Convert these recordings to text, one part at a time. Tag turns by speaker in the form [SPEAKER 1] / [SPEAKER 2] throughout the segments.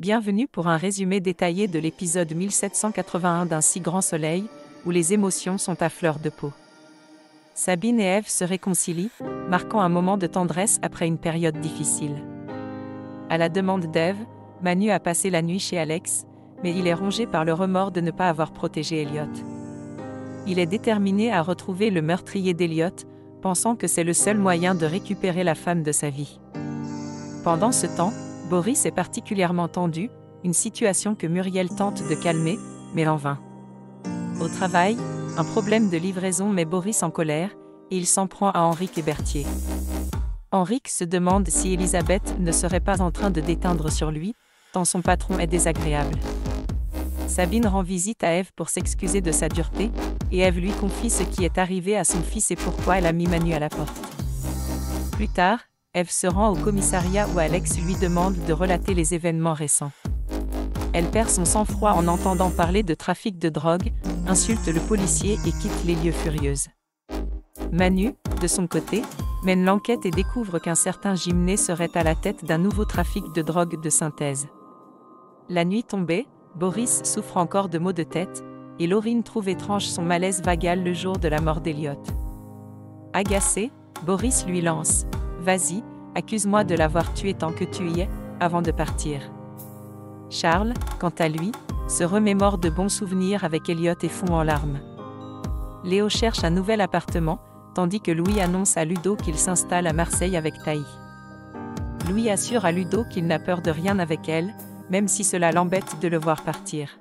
[SPEAKER 1] Bienvenue pour un résumé détaillé de l'épisode 1781 d'Un si grand soleil, où les émotions sont à fleur de peau. Sabine et Ève se réconcilient, marquant un moment de tendresse après une période difficile. À la demande d'Ève, Manu a passé la nuit chez Alex, mais il est rongé par le remords de ne pas avoir protégé Elliot. Il est déterminé à retrouver le meurtrier d'Elliot, pensant que c'est le seul moyen de récupérer la femme de sa vie. Pendant ce temps, Boris est particulièrement tendu, une situation que Muriel tente de calmer, mais en vain. Au travail, un problème de livraison met Boris en colère, et il s'en prend à Henrik et Berthier. Henrik se demande si Elisabeth ne serait pas en train de déteindre sur lui, tant son patron est désagréable. Sabine rend visite à Ève pour s'excuser de sa dureté, et Ève lui confie ce qui est arrivé à son fils et pourquoi elle a mis Manu à la porte. Plus tard, Ève se rend au commissariat où Alex lui demande de relater les événements récents. Elle perd son sang-froid en entendant parler de trafic de drogue, insulte le policier et quitte les lieux furieuse. Manu, de son côté, mène l'enquête et découvre qu'un certain Gimné serait à la tête d'un nouveau trafic de drogue de synthèse. La nuit tombée, Boris souffre encore de maux de tête, et Laurine trouve étrange son malaise vagal le jour de la mort d'Elliot. Agacé, Boris lui lance « Vas-y, accuse-moi de l'avoir tué tant que tu y es », avant de partir. Charles, quant à lui, se remémore de bons souvenirs avec Elliot et fond en larmes. Léo cherche un nouvel appartement, tandis que Louis annonce à Ludo qu'il s'installe à Marseille avec Taï. Louis assure à Ludo qu'il n'a peur de rien avec elle, même si cela l'embête de le voir partir.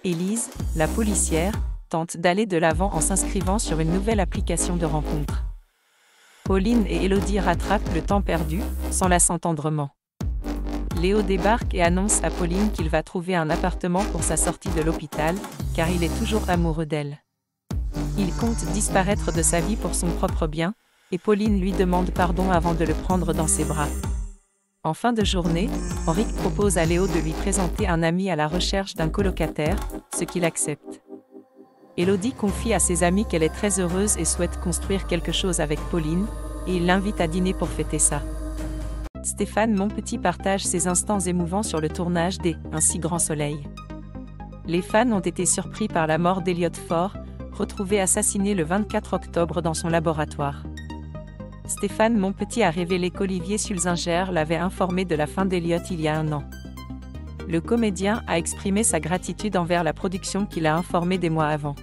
[SPEAKER 1] Élise, la policière, tente d'aller de l'avant en s'inscrivant sur une nouvelle application de rencontre. Pauline et Élodie rattrapent le temps perdu, s'enlaçant tendrement. Léo débarque et annonce à Pauline qu'il va trouver un appartement pour sa sortie de l'hôpital, car il est toujours amoureux d'elle. Il compte disparaître de sa vie pour son propre bien, et Pauline lui demande pardon avant de le prendre dans ses bras. En fin de journée, Henrik propose à Léo de lui présenter un ami à la recherche d'un colocataire, ce qu'il accepte. Élodie confie à ses amis qu'elle est très heureuse et souhaite construire quelque chose avec Pauline, et il l'invite à dîner pour fêter ça. Stéphane Monpetit partage ses instants émouvants sur le tournage des Un si grand soleil. Les fans ont été surpris par la mort d'Elliot Faure, retrouvé assassiné le 24 octobre dans son laboratoire. Stéphane Monpetit a révélé qu'Olivier Sulzinger l'avait informé de la fin d'Elliot il y a 1 an. Le comédien a exprimé sa gratitude envers la production qui l'a informé des mois avant.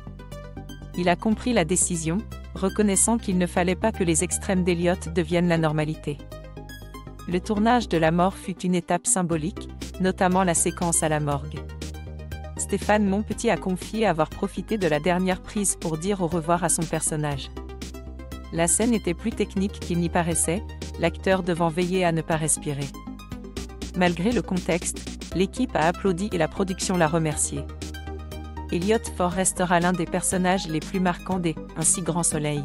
[SPEAKER 1] Il a compris la décision, reconnaissant qu'il ne fallait pas que les extrêmes d'Elliot deviennent la normalité. Le tournage de la mort fut une étape symbolique, notamment la séquence à la morgue. Stéphane Monpetit a confié avoir profité de la dernière prise pour dire au revoir à son personnage. La scène était plus technique qu'il n'y paraissait, l'acteur devant veiller à ne pas respirer. Malgré le contexte, l'équipe a applaudi et la production l'a remercié. Elliot Faure restera l'un des personnages les plus marquants des Un si grand soleil.